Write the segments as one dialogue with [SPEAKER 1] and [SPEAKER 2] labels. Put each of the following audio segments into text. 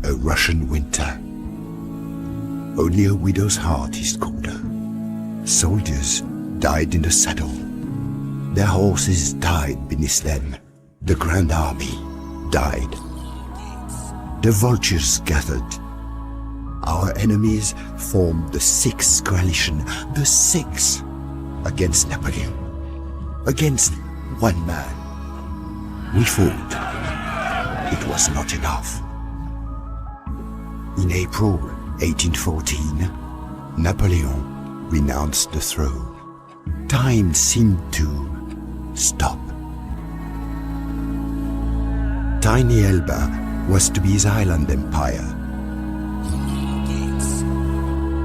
[SPEAKER 1] a Russian winter. Only a widow's heart is colder. Soldiers died in the saddle. Their horses died beneath them. The Grand Army died. The vultures gathered. Our enemies formed the Sixth Coalition, the Sixth, against Napoleon, against one man. We fought. It was not enough. In April 1814, Napoleon renounced the throne. Time seemed to stop. Tiny Elba was to be his island empire.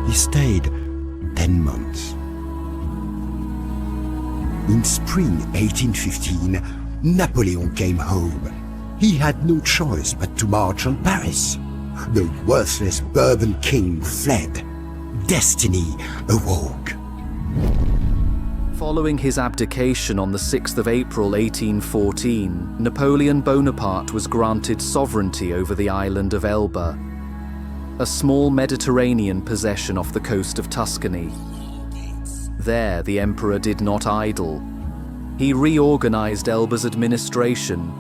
[SPEAKER 1] He stayed 10 months. In spring 1815, Napoleon came home. He had no choice but to march on Paris. The worthless Bourbon king fled. Destiny awoke.
[SPEAKER 2] Following his abdication on the 6th of April 1814, Napoleon Bonaparte was granted sovereignty over the island of Elba, a small Mediterranean possession off the coast of Tuscany. There, the emperor did not idle. He reorganized Elba's administration,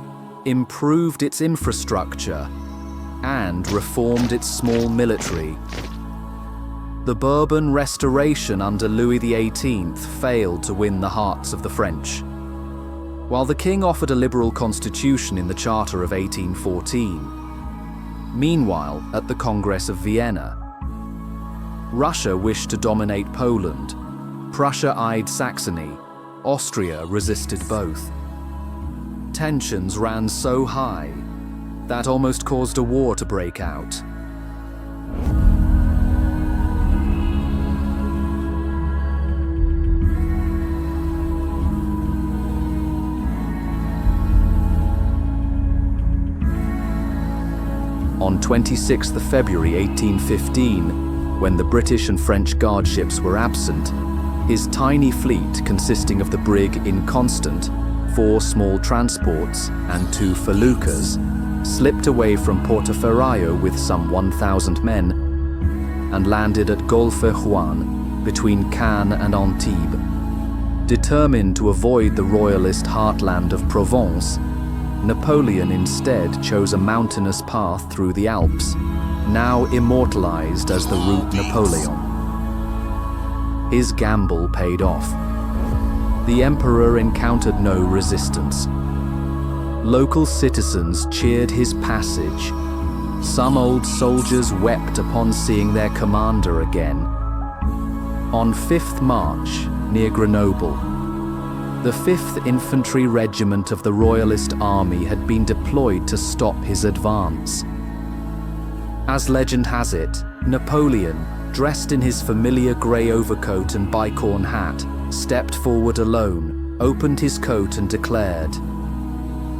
[SPEAKER 2] improved its infrastructure, and reformed its small military. The Bourbon Restoration under Louis XVIII failed to win the hearts of the French. While the king offered a liberal constitution in the Charter of 1814, meanwhile, at the Congress of Vienna, Russia wished to dominate Poland. Prussia eyed Saxony. Austria resisted both. Tensions ran so high that almost caused a war to break out. On 26th of February 1815, when the British and French guard ships were absent, his tiny fleet, consisting of the brig Inconstant, 4 small transports, and 2 feluccas, slipped away from Portoferraio with some 1,000 men and landed at Golfe Juan, between Cannes and Antibes. Determined to avoid the royalist heartland of Provence, Napoleon instead chose a mountainous path through the Alps, now immortalized as the Route Napoleon. His gamble paid off. The emperor encountered no resistance. Local citizens cheered his passage. Some old soldiers wept upon seeing their commander again. On 5th March, near Grenoble, the 5th Infantry Regiment of the Royalist Army had been deployed to stop his advance. As legend has it, Napoleon, dressed in his familiar grey overcoat and bicorn hat, stepped forward alone, opened his coat and declared,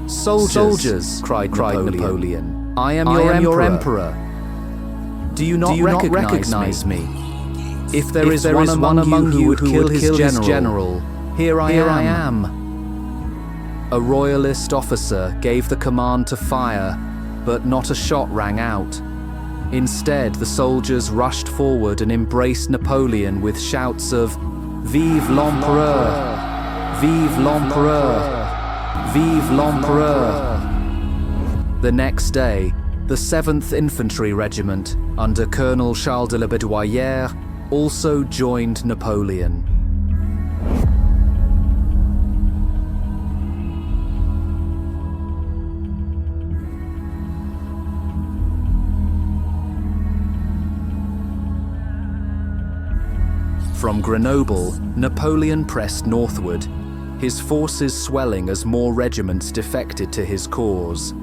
[SPEAKER 2] "Soldiers!" cried Napoleon. "I am your emperor. Do you not recognize me? If there is one among you who would kill his general, here I am." A royalist officer gave the command to fire, but not a shot rang out. Instead, the soldiers rushed forward and embraced Napoleon with shouts of "Vive l'Empereur! Vive l'Empereur! Vive l'Empereur!" The next day, the 7th Infantry Regiment, under Colonel Charles de la Bédoyère, also joined Napoleon. From Grenoble, Napoleon pressed northward, his forces swelling as more regiments defected to his cause.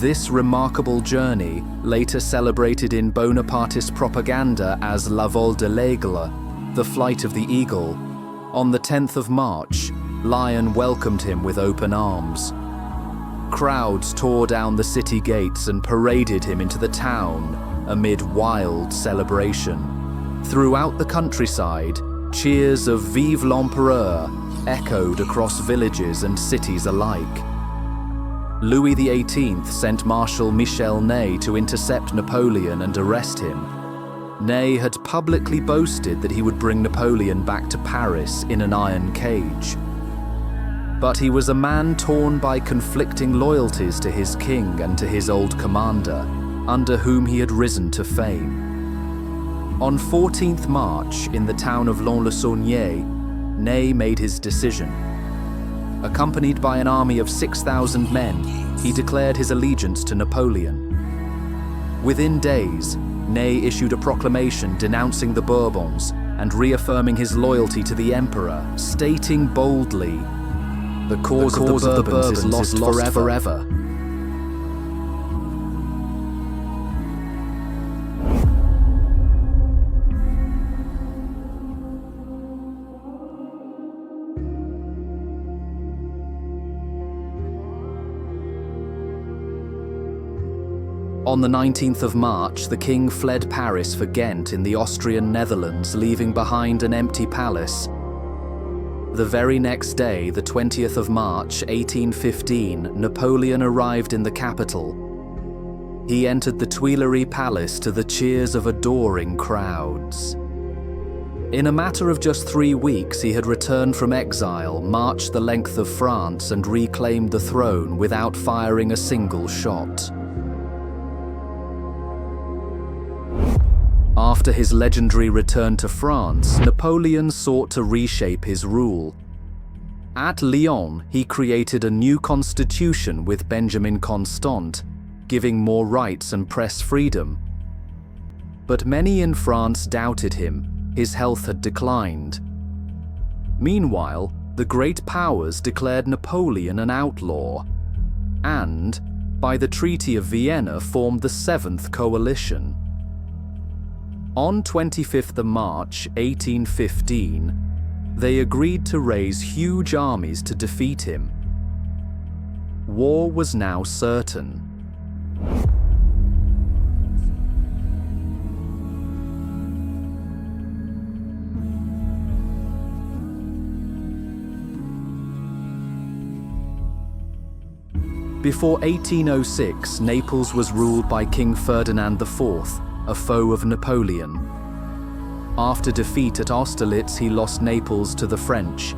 [SPEAKER 2] This remarkable journey, later celebrated in Bonapartist propaganda as La Vol de l'Aigle, the flight of the eagle, on the 10th of March, Lyon welcomed him with open arms. Crowds tore down the city gates and paraded him into the town amid wild celebration. Throughout the countryside, cheers of "Vive l'Empereur" echoed across villages and cities alike. Louis XVIII sent Marshal Ney to intercept Napoleon and arrest him. Ney had publicly boasted that he would bring Napoleon back to Paris in an iron cage. But he was a man torn by conflicting loyalties to his king and to his old commander, under whom he had risen to fame. On 14th March, in the town of Lons-le-Saunier, Ney made his decision. Accompanied by an army of 6,000 men, he declared his allegiance to Napoleon. Within days, Ney issued a proclamation denouncing the Bourbons and reaffirming his loyalty to the emperor, stating boldly, "The cause of the Bourbons is lost forever." On the 19th of March, the king fled Paris for Ghent in the Austrian Netherlands, leaving behind an empty palace. The very next day, the 20th of March, 1815, Napoleon arrived in the capital. He entered the Tuileries Palace to the cheers of adoring crowds. In a matter of just 3 weeks, he had returned from exile, marched the length of France, and reclaimed the throne without firing a single shot. After his legendary return to France, Napoleon sought to reshape his rule. At Lyon, he created a new constitution with Benjamin Constant, giving more rights and press freedom. But many in France doubted him. His health had declined. Meanwhile, the great powers declared Napoleon an outlaw, and, by the Treaty of Vienna, formed the Seventh Coalition. On 25th of March, 1815, they agreed to raise huge armies to defeat him. War was now certain. Before 1806, Naples was ruled by King Ferdinand IV, a foe of Napoleon. After defeat at Austerlitz, he lost Naples to the French.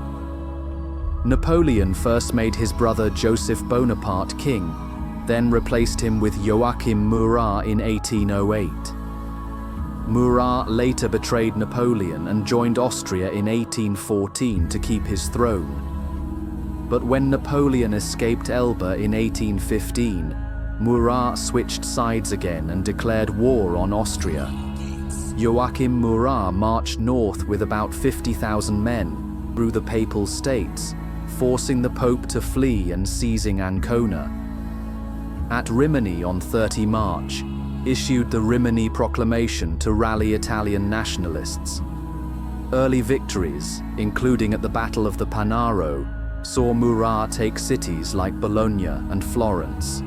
[SPEAKER 2] Napoleon first made his brother Joseph Bonaparte king, then replaced him with Joachim Murat in 1808. Murat later betrayed Napoleon and joined Austria in 1814 to keep his throne. But when Napoleon escaped Elba in 1815, Murat switched sides again and declared war on Austria. Joachim Murat marched north with about 50,000 men through the Papal States, forcing the Pope to flee and seizing Ancona. At Rimini on 30 March, issued the Rimini Proclamation to rally Italian nationalists. Early victories, including at the Battle of the Panaro, saw Murat take cities like Bologna and Florence.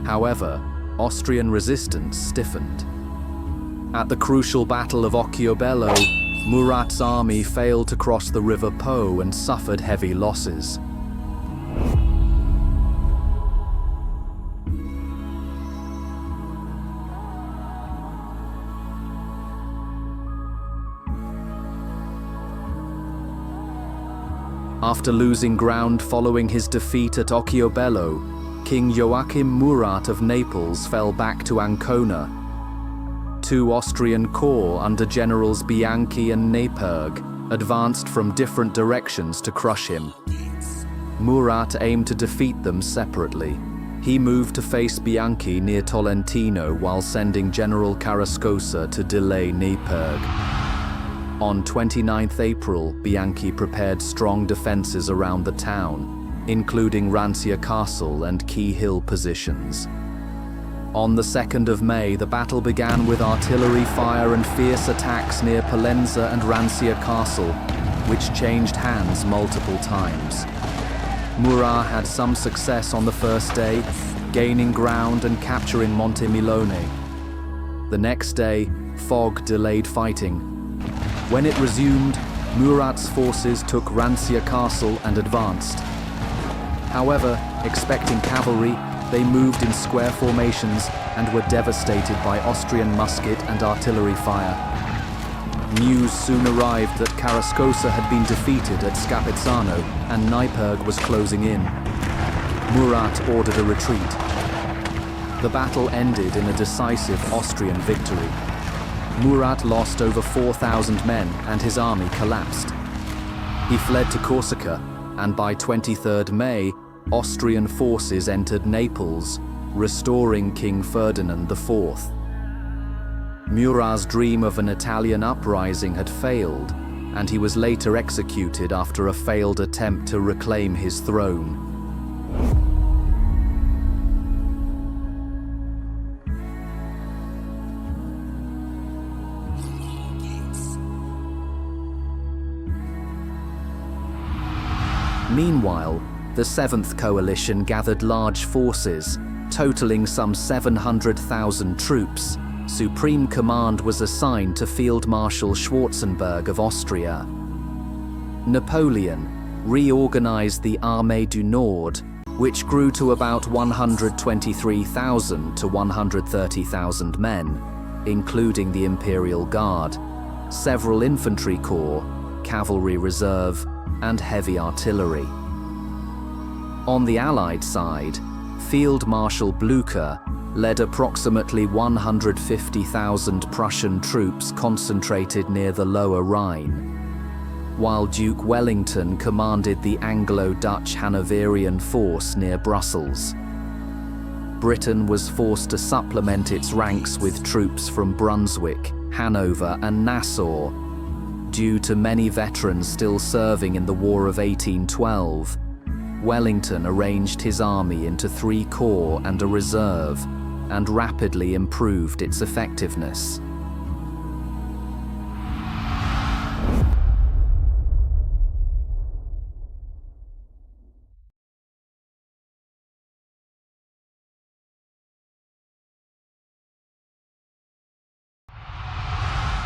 [SPEAKER 2] However, Austrian resistance stiffened. At the crucial Battle of Occhiobello, Murat's army failed to cross the River Po and suffered heavy losses. After losing ground following his defeat at Occhiobello, King Joachim Murat of Naples fell back to Ancona. 2 Austrian corps under generals Bianchi and Neipperg advanced from different directions to crush him. Murat aimed to defeat them separately. He moved to face Bianchi near Tolentino while sending General Carrascosa to delay Neipperg. On 29th April, Bianchi prepared strong defenses around the town, including Rancia Castle and key hill positions. On the 2nd of May, the battle began with artillery fire and fierce attacks near Pollenza and Rancia Castle, which changed hands multiple times. Murat had some success on the first day, gaining ground and capturing Monte Milone. The next day, fog delayed fighting. When it resumed, Murat's forces took Rancia Castle and advanced. However, expecting cavalry, they moved in square formations and were devastated by Austrian musket and artillery fire. News soon arrived that Carrascosa had been defeated at Scapezzano and Nyperg was closing in. Murat ordered a retreat. The battle ended in a decisive Austrian victory. Murat lost over 4,000 men and his army collapsed. He fled to Corsica, and by 23rd May, Austrian forces entered Naples, restoring King Ferdinand IV. Murat's dream of an Italian uprising had failed, and he was later executed after a failed attempt to reclaim his throne. Meanwhile, the 7th Coalition gathered large forces, totaling some 700,000 troops. Supreme command was assigned to Field Marshal Schwarzenberg of Austria. Napoleon reorganized the Armée du Nord, which grew to about 123,000 to 130,000 men, including the Imperial Guard, several infantry corps, cavalry reserve, and heavy artillery. On the Allied side, Field Marshal Blücher led approximately 150,000 Prussian troops concentrated near the Lower Rhine, while Duke Wellington commanded the Anglo-Dutch Hanoverian force near Brussels. Britain was forced to supplement its ranks with troops from Brunswick, Hanover, and Nassau. Due to many veterans still serving in the War of 1812, Wellington arranged his army into 3 corps and a reserve, and rapidly improved its effectiveness.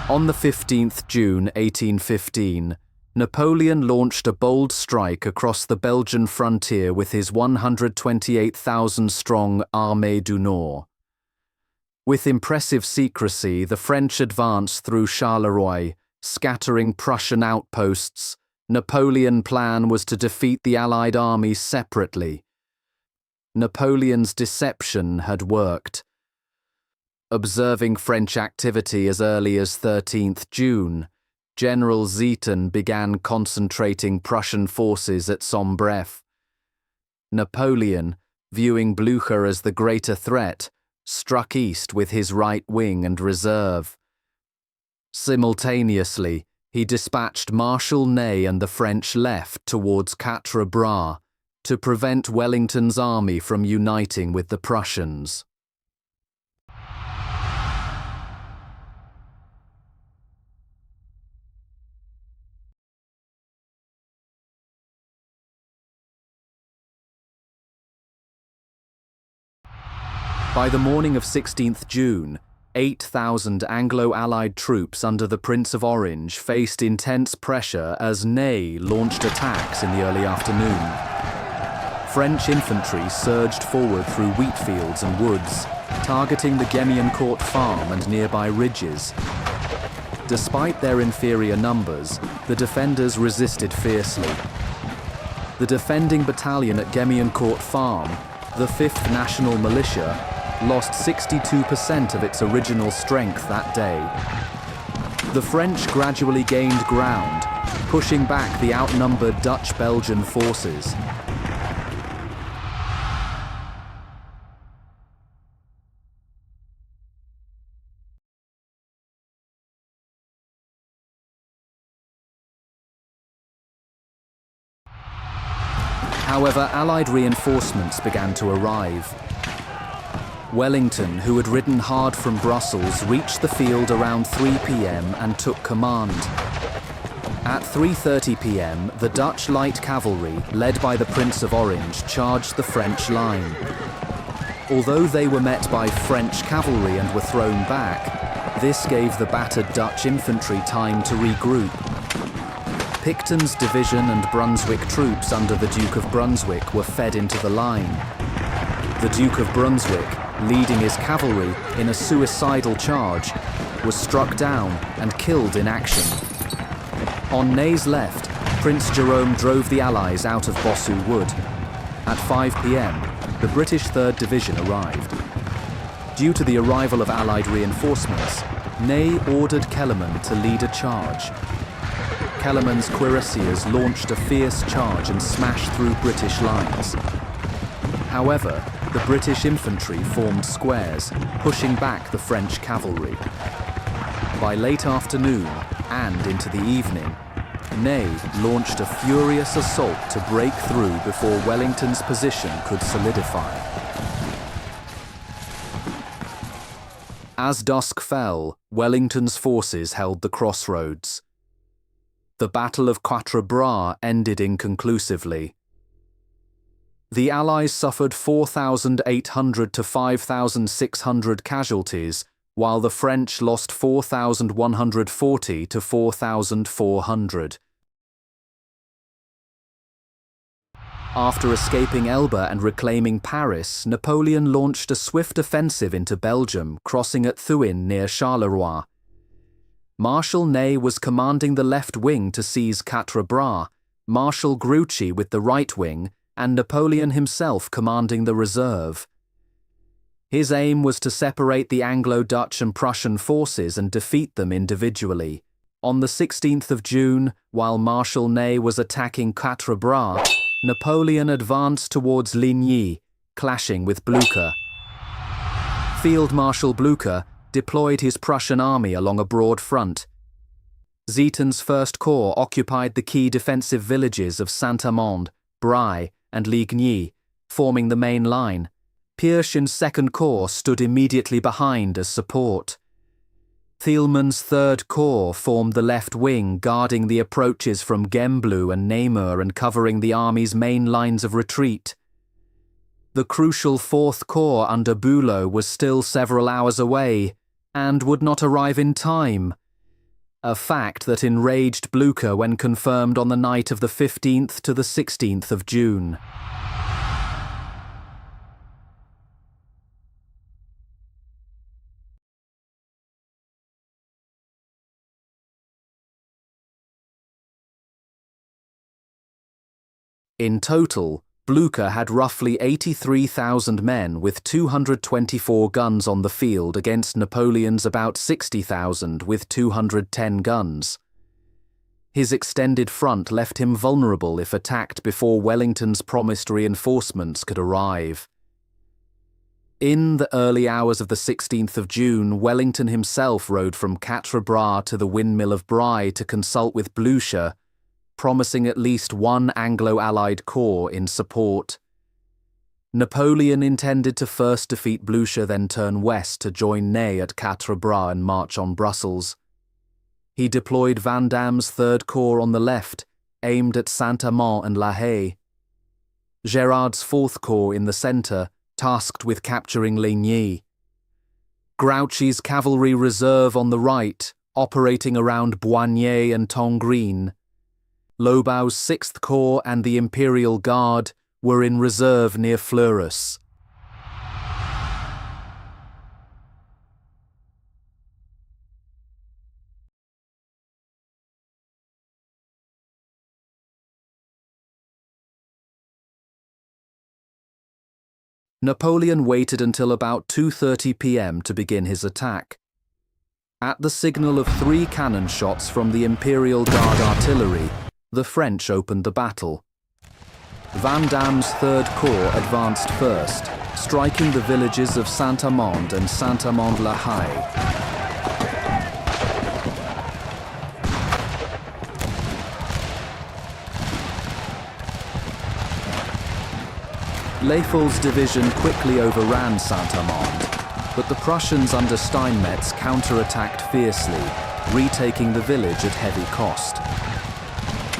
[SPEAKER 2] On the 15th June 1815, Napoleon launched a bold strike across the Belgian frontier with his 128,000-strong Armée du Nord. With impressive secrecy, the French advanced through Charleroi, scattering Prussian outposts. Napoleon's plan was to defeat the Allied armies separately. Napoleon's deception had worked. Observing French activity as early as 13th June, General Zieten began concentrating Prussian forces at Sombref. Napoleon, viewing Blücher as the greater threat, struck east with his right wing and reserve. Simultaneously, he dispatched Marshal Ney and the French left towards Quatre to prevent Wellington's army from uniting with the Prussians. By the morning of 16th June, 8,000 Anglo-Allied troops under the Prince of Orange faced intense pressure as Ney launched attacks in the early afternoon. French infantry surged forward through wheat fields and woods, targeting the Gemiancourt farm and nearby ridges. Despite their inferior numbers, the defenders resisted fiercely. The defending battalion at Gemiancourt farm, the 5th National Militia, lost 62% of its original strength that day. The French gradually gained ground, pushing back the outnumbered Dutch-Belgian forces. However, Allied reinforcements began to arrive. Wellington, who had ridden hard from Brussels, reached the field around 3 p.m. and took command. At 3:30 p.m., the Dutch light cavalry, led by the Prince of Orange, charged the French line. Although they were met by French cavalry and were thrown back, this gave the battered Dutch infantry time to regroup. Picton's division and Brunswick troops under the Duke of Brunswick were fed into the line. The Duke of Brunswick, leading his cavalry in a suicidal charge, was struck down and killed in action. On Ney's left, Prince Jerome drove the Allies out of Bossu Wood. At 5 p.m, the British 3rd Division arrived. Due to the arrival of Allied reinforcements, Ney ordered Kellerman to lead a charge. Kellerman's cuirassiers launched a fierce charge and smashed through British lines. However, the British infantry formed squares, pushing back the French cavalry. By late afternoon and into the evening, Ney launched a furious assault to break through before Wellington's position could solidify. As dusk fell, Wellington's forces held the crossroads. The Battle of Quatre ended inconclusively. The Allies suffered 4,800 to 5,600 casualties, while the French lost 4,140 to 4,400. After escaping Elba and reclaiming Paris, Napoleon launched a swift offensive into Belgium, crossing at Thuin near Charleroi. Marshal Ney was commanding the left wing to seize Quatre, Marshal Grouchy with the right wing, and Napoleon himself commanding the reserve. His aim was to separate the Anglo-Dutch and Prussian forces and defeat them individually. On the 16th of June, while Marshal Ney was attacking Quatre, Napoleon advanced towards Ligny, clashing with Blücher. Field Marshal Blücher deployed his Prussian army along a broad front. Zieten's First Corps occupied the key defensive villages of Saint-Amand, Bry, and Ligny, forming the main line. Pirschen's Second Corps stood immediately behind as support. Thielmann's Third Corps formed the left wing, guarding the approaches from Gembloux and Namur and covering the army's main lines of retreat. The crucial Fourth Corps under Bülow was still several hours away, and would not arrive in time, a fact that enraged Blücher when confirmed on the night of the 15th to the 16th of June. In total, Blücher had roughly 83,000 men with 224 guns on the field against Napoleon's about 60,000 with 210 guns. His extended front left him vulnerable if attacked before Wellington's promised reinforcements could arrive. In the early hours of the 16th of June, Wellington himself rode from Quatre to the windmill of Bry to consult with Blücher, promising at least one Anglo-Allied corps in support. Napoleon intended to first defeat Blücher, then turn west to join Ney at Quatre and march on Brussels. He deployed Vandam's Third Corps on the left, aimed at Saint-Amand and La Haye. Gérard's Fourth Corps in the centre, tasked with capturing Ligny. Grouchy's cavalry reserve on the right, operating around Boigny and Tongres. Lobau's Sixth Corps and the Imperial Guard were in reserve near Fleurus. Napoleon waited until about 2:30 p.m. to begin his attack. At the signal of 3 cannon shots from the Imperial Guard artillery, the French opened the battle. Vandam's Third Corps advanced first, striking the villages of Saint-Amand and Saint-Amand-la Haye. Leifeld's division quickly overran Saint-Amand, but the Prussians under Steinmetz counterattacked fiercely, retaking the village at heavy cost.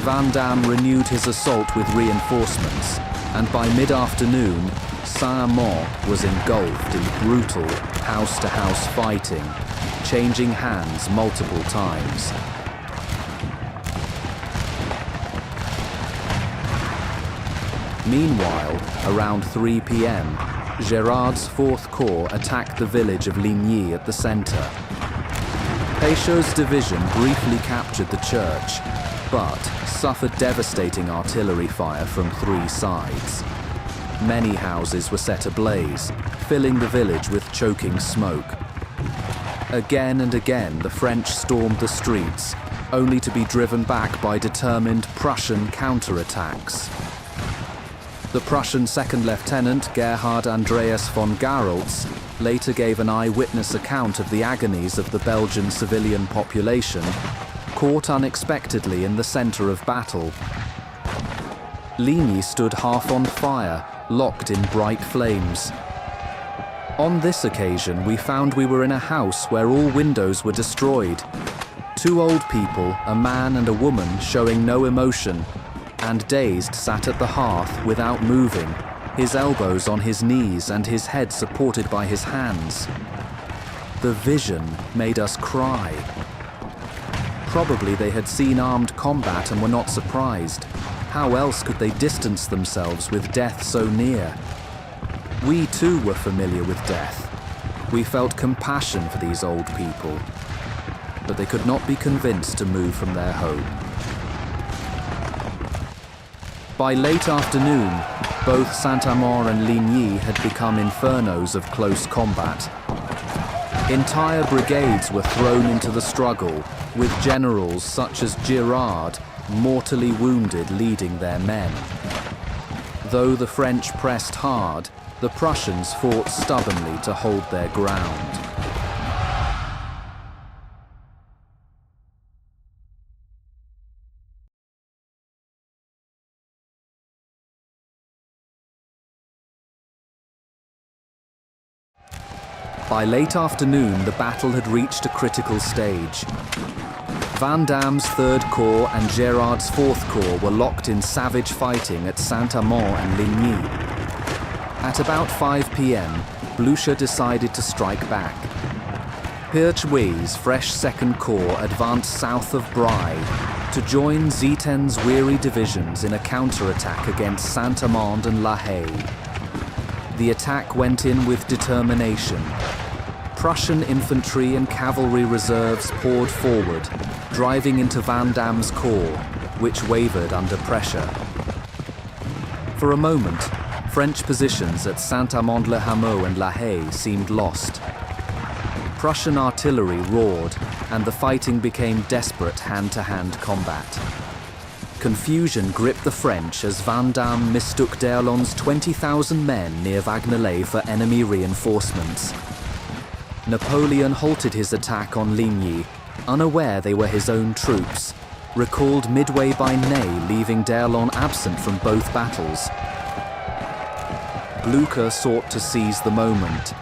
[SPEAKER 2] Vandam renewed his assault with reinforcements, and by mid-afternoon, Saint-Amand was engulfed in brutal house-to-house fighting, changing hands multiple times. Meanwhile, around 3 p.m., Gérard's 4th Corps attacked the village of Ligny at the center. Péchot's division briefly captured the church, but suffered devastating artillery fire from 3 sides. Many houses were set ablaze, filling the village with choking smoke. Again and again, the French stormed the streets, only to be driven back by determined Prussian counterattacks. The Prussian 2nd Lieutenant Gard Andreas von Garolz later gave an eyewitness account of the agonies of the Belgian civilian population, caught unexpectedly in the center of battle. Ligny stood half on fire, locked in bright flames. On this occasion, we found we were in a house where all windows were destroyed. 2 old people, a man and a woman, showing no emotion, and dazed, sat at the hearth without moving, his elbows on his knees and his head supported by his hands. The vision made us cry. Probably they had seen armed combat and were not surprised. How else could they distance themselves with death so near? We too were familiar with death. We felt compassion for these old people, but they could not be convinced to move from their home. By late afternoon, both Saint-Amand and Ligny had become infernos of close combat. Entire brigades were thrown into the struggle, with generals such as Gérard mortally wounded leading their men. Though the French pressed hard, the Prussians fought stubbornly to hold their ground. By late afternoon, the battle had reached a critical stage. Vandame's 3rd Corps and Gérard's 4th Corps were locked in savage fighting at Saint-Amand and Ligny. At about 5 p.m., Blücher decided to strike back. Percheoui's fresh 2nd Corps advanced south of Bry to join Zieten's weary divisions in a counterattack against Saint-Amand and La Haye. The attack went in with determination. Prussian infantry and cavalry reserves poured forward, driving into Vandame's corps, which wavered under pressure. For a moment, French positions at Saint-Amand-le-Hameau and La Haye seemed lost. Prussian artillery roared, and the fighting became desperate hand-to-hand combat. Confusion gripped the French as Vandame mistook d'Erlon's 20,000 men near Vagnolay for enemy reinforcements. Napoleon halted his attack on Ligny, unaware they were his own troops, recalled midway by Ney, leaving d'Erlon absent from both battles. Blücher sought to seize the moment.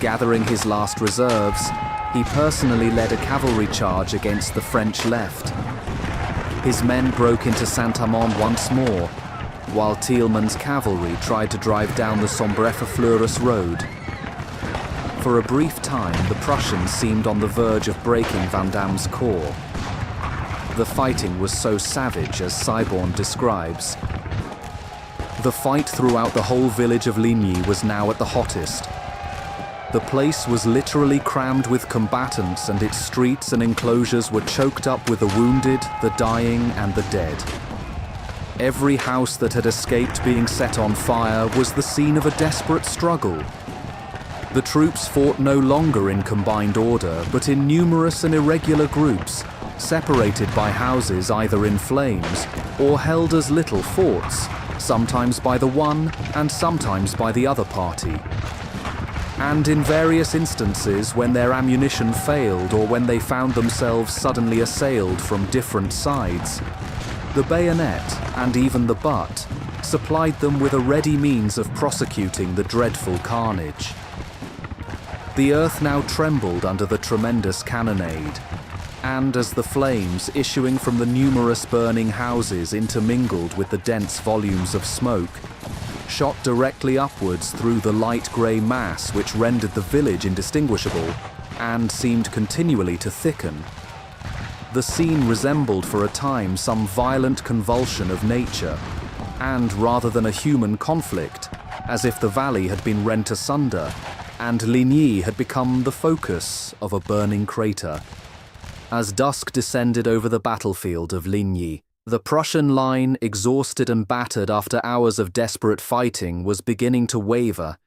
[SPEAKER 2] Gathering his last reserves, he personally led a cavalry charge against the French left. His men broke into Saint-Amand once more, while Thielmann's cavalry tried to drive down the Sombrefa-Fleurus road. For a brief time, the Prussians seemed on the verge of breaking Vandame's corps. The fighting was so savage, as Siborne describes. The fight throughout the whole village of Ligny was now at the hottest. The place was literally crammed with combatants, and its streets and enclosures were choked up with the wounded, the dying, and the dead. Every house that had escaped being set on fire was the scene of a desperate struggle. The troops fought no longer in combined order, but in numerous and irregular groups, separated by houses either in flames or held as little forts, sometimes by the one and sometimes by the other party. And in various instances, when their ammunition failed or when they found themselves suddenly assailed from different sides, the bayonet, and even the butt, supplied them with a ready means of prosecuting the dreadful carnage. The earth now trembled under the tremendous cannonade, and as the flames issuing from the numerous burning houses intermingled with the dense volumes of smoke, shot directly upwards through the light grey mass which rendered the village indistinguishable and seemed continually to thicken. The scene resembled for a time some violent convulsion of nature, and rather than a human conflict, as if the valley had been rent asunder, and Ligny had become the focus of a burning crater. As dusk descended over the battlefield of Ligny, the Prussian line, exhausted and battered after hours of desperate fighting, was beginning to waver.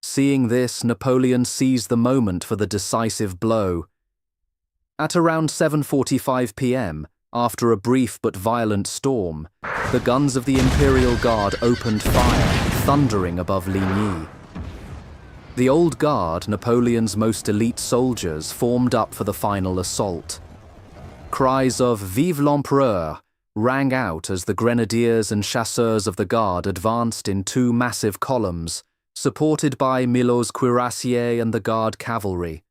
[SPEAKER 2] Seeing this, Napoleon seized the moment for the decisive blow. At around 7:45 p.m., after a brief but violent storm, the guns of the Imperial Guard opened fire, thundering above Ligny. The Old Guard, Napoleon's most elite soldiers, formed up for the final assault. Cries of "Vive l'Empereur" rang out as the grenadiers and chasseurs of the Guard advanced in two massive columns, supported by Milhaud's cuirassiers and the Guard cavalry.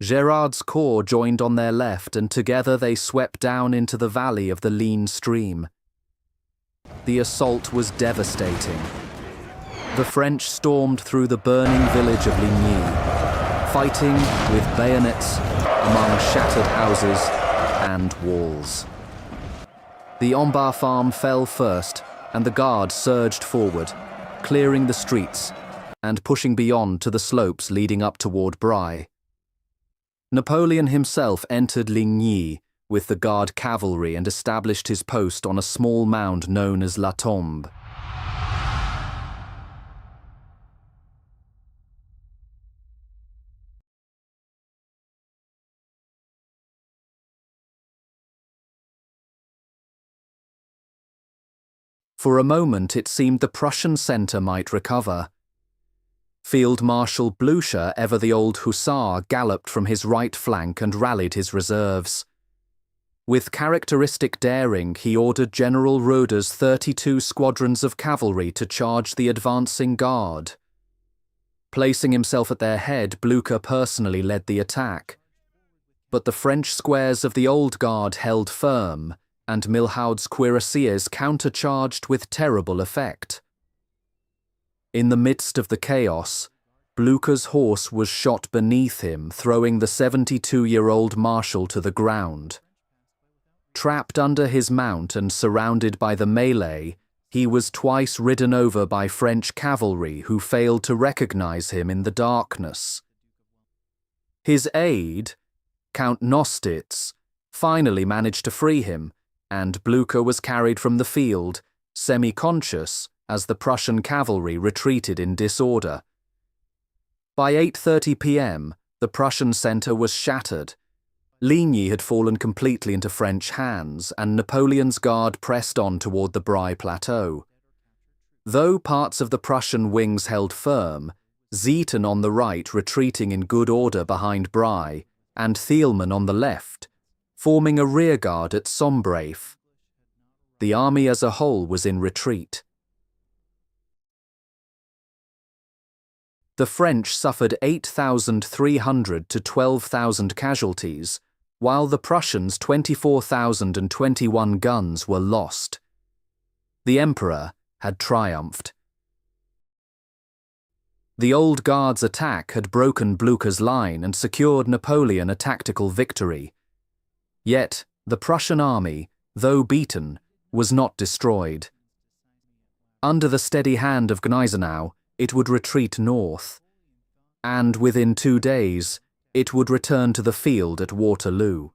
[SPEAKER 2] Gérard's corps joined on their left, and together they swept down into the valley of the Lean stream. The assault was devastating. The French stormed through the burning village of Ligny, fighting with bayonets among shattered houses and walls. The Elba farm fell first, and the Guard surged forward, clearing the streets and pushing beyond to the slopes leading up toward Bry. Napoleon himself entered Ligny with the Guard cavalry and established his post on a small mound known as La Tombe. For a moment it seemed the Prussian centre might recover. Field Marshal Blücher, ever the old hussar, galloped from his right flank and rallied his reserves. With characteristic daring, he ordered General Roeder's 32 squadrons of cavalry to charge the advancing Guard. Placing himself at their head, Blücher personally led the attack. But the French squares of the Old Guard held firm, and Milhaud's cuirassiers countercharged with terrible effect. In the midst of the chaos, Blücher's horse was shot beneath him, throwing the 72-year-old marshal to the ground. Trapped under his mount and surrounded by the melee, he was twice ridden over by French cavalry who failed to recognize him in the darkness. His aide, Count Nostitz, finally managed to free him, and Blücher was carried from the field, semi-conscious, as the Prussian cavalry retreated in disorder. By 8:30 p.m., the Prussian centre was shattered. Ligny had fallen completely into French hands, and Napoleon's Guard pressed on toward the Bry Plateau. Though parts of the Prussian wings held firm, Zieten on the right retreating in good order behind Bry, and Thielmann on the left, forming a rearguard at Sombraef. The army as a whole was in retreat. The French suffered 8,300 to 12,000 casualties, while the Prussians' 24,021 guns were lost. The Emperor had triumphed. The Old Guard's attack had broken Blücher's line and secured Napoleon a tactical victory. Yet, the Prussian army, though beaten, was not destroyed. Under the steady hand of Gneisenau, it would retreat north, and within 2 days, it would return to the field at Waterloo.